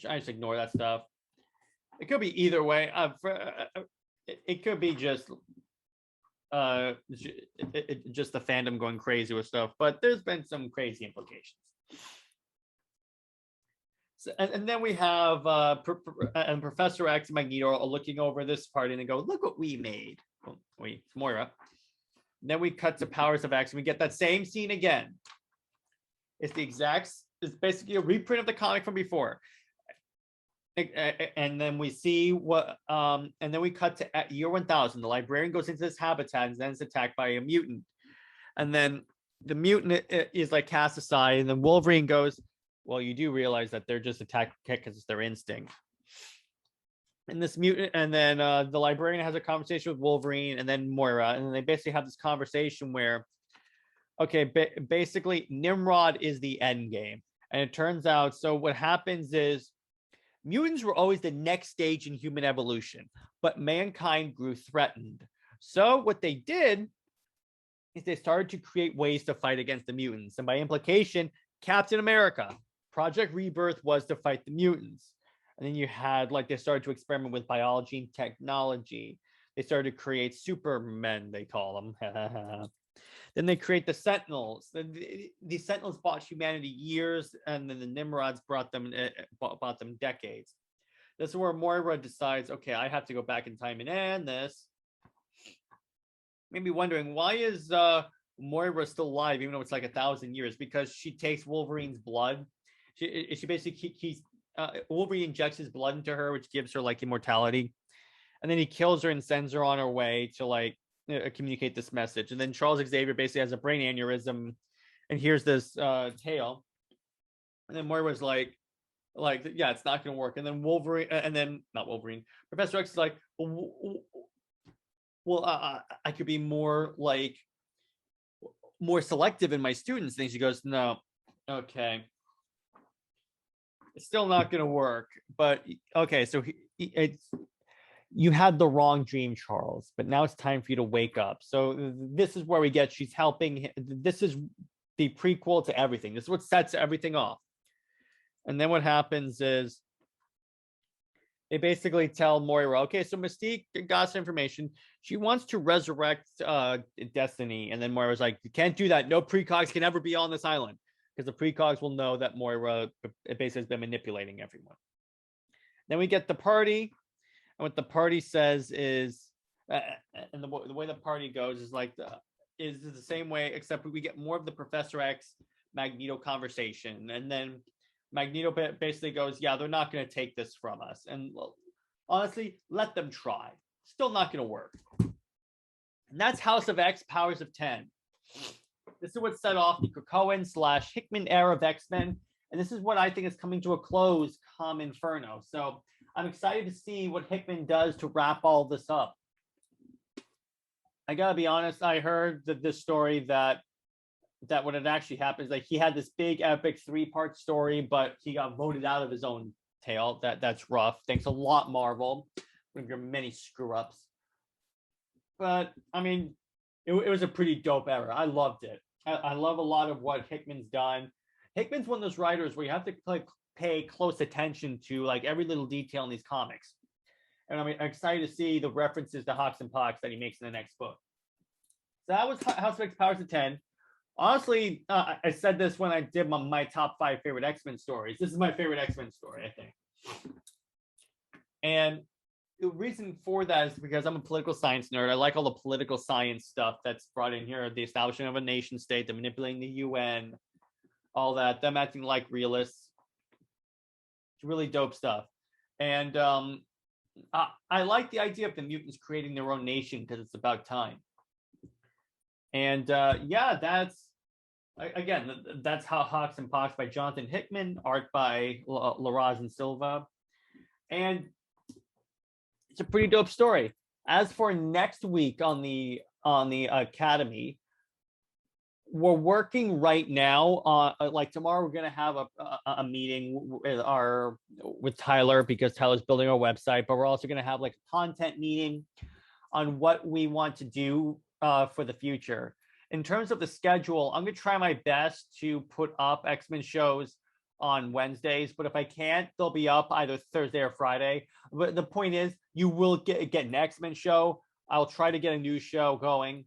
I just ignore that stuff. It could be either way. It could be just the fandom going crazy with stuff, but there's been some crazy implications. So, and then we have and Professor X and Magneto are looking over this party and they go, "Look what we made." Oh, wait, it's Moira. And then we cut to Powers of X and we get that same scene again. It's the exact. It's basically a reprint of the comic from before. And then we see what and then we cut to year 1000. The librarian goes into this habitat and then is attacked by a mutant, and then the mutant is like cast aside, and then Wolverine goes, well, you do realize that they're just attacked because it's their instinct. And this mutant, and then the librarian has a conversation with Wolverine and then Moira, and then they basically have this conversation where, okay, basically Nimrod is the end game. And it turns out, so what happens is mutants were always the next stage in human evolution, but mankind grew threatened. So what they did is they started to create ways to fight against the mutants. And by implication, Captain America, Project Rebirth was to fight the mutants. And then you had like they started to experiment with biology and technology. They started to create supermen, they call them. Then they create the Sentinels. The Sentinels bought humanity years, and then the Nimrods bought them decades. This is where Moira decides, okay, I have to go back in time and end this. Maybe wondering, why is Moira still alive, even though it's like 1,000 years? Because she takes Wolverine's blood. She basically Wolverine injects his blood into her, which gives her like immortality. And then he kills her and sends her on her way to like communicate this message. And then Charles Xavier basically has a brain aneurysm and hears this tale. And then Moira's like, yeah, it's not going to work. And then Wolverine, and then not Wolverine, Professor X is like, well, I could be more selective in my students. And she goes, no, okay, it's still not going to work. But okay, so you had the wrong dream, Charles, but now it's time for you to wake up. So this is where we get, she's helping. This is the prequel to everything. This is what sets everything off. And then what happens is they basically tell Moira, okay, so Mystique got some information. She wants to resurrect Destiny. And then Moira's like, you can't do that. No precogs can ever be on this island, because the precogs will know that Moira basically has been manipulating everyone. Then we get the party. And what the party says is, and the way the party goes is like is the same way, except we get more of the Professor X Magneto conversation. And then Magneto basically goes, yeah, they're not going to take this from us. And well, honestly, let them try. Still not going to work. And that's House of X, Powers of 10. This is what set off the Cohen/Hickman era of X-Men. And this is what I think is coming to a close come Inferno. So I'm excited to see what Hickman does to wrap all this up. I gotta be honest, I heard this story that when it actually happens, like he had this big epic 3-part story, but he got voted out of his own tale. That's rough. Thanks a lot, Marvel, one of your many screw-ups. But I mean, it was a pretty dope era. I loved it. I love a lot of what Hickman's done. Hickman's one of those writers where you have to pay close attention to like every little detail in these comics. And I'm excited to see the references to Hawks and Pox that he makes in the next book. So that was House of X, Powers of 10. Honestly, I said this when I did my top 5 favorite X-Men stories. This is my favorite X-Men story, I think. And the reason for that is because I'm a political science nerd. I like all the political science stuff that's brought in here. The establishment of a nation state, the manipulating the UN, all that, them acting like realists. It's really dope stuff. And I like the idea of the mutants creating their own nation because it's about time. And yeah, that's how Hawks and Pox by Jonathan Hickman, art by Larraz and Silva. And it's a pretty dope story. As for next week on the Academy, we're working right now. Like tomorrow, we're gonna have a meeting with Tyler because Tyler's building our website. But we're also gonna have like a content meeting on what we want to do for the future. In terms of the schedule, I'm gonna try my best to put up X-Men shows on Wednesdays, but if I can't, they'll be up either Thursday or Friday. But the point is, you will get an X-Men show. I'll try to get a new show going,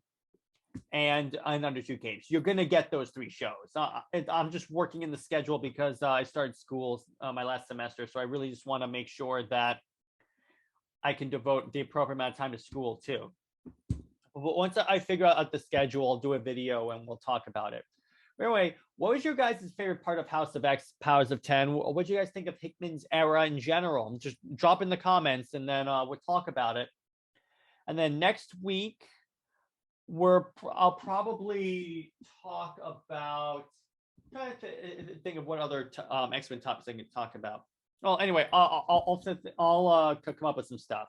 and Under Two Capes. You're gonna get those 3 shows. I'm just working in the schedule because I started school my last semester, so I really just want to make sure that I can devote the appropriate amount of time to school too. But once I figure out the schedule, I'll do a video and we'll talk about it. Anyway, what was your guys' favorite part of House of X, Powers of 10? What do you guys think of Hickman's era in general? Just drop in the comments and then we'll talk about it. And then next week, I'll probably talk about, I'm trying to think of what other X-Men topics I can talk about. Well, anyway, I'll come up with some stuff.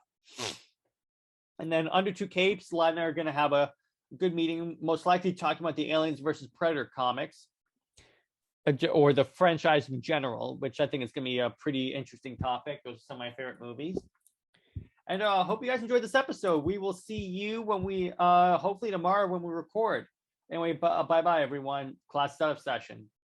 And then Under Two Capes, Lad and I are going to have a good meeting, most likely talking about the Aliens versus Predator comics, or the franchise in general, which I think is going to be a pretty interesting topic. Those are some of my favorite movies. And I hope you guys enjoyed this episode. We will see you when we, hopefully tomorrow when we record. Anyway, bye-bye, everyone. Class out of session.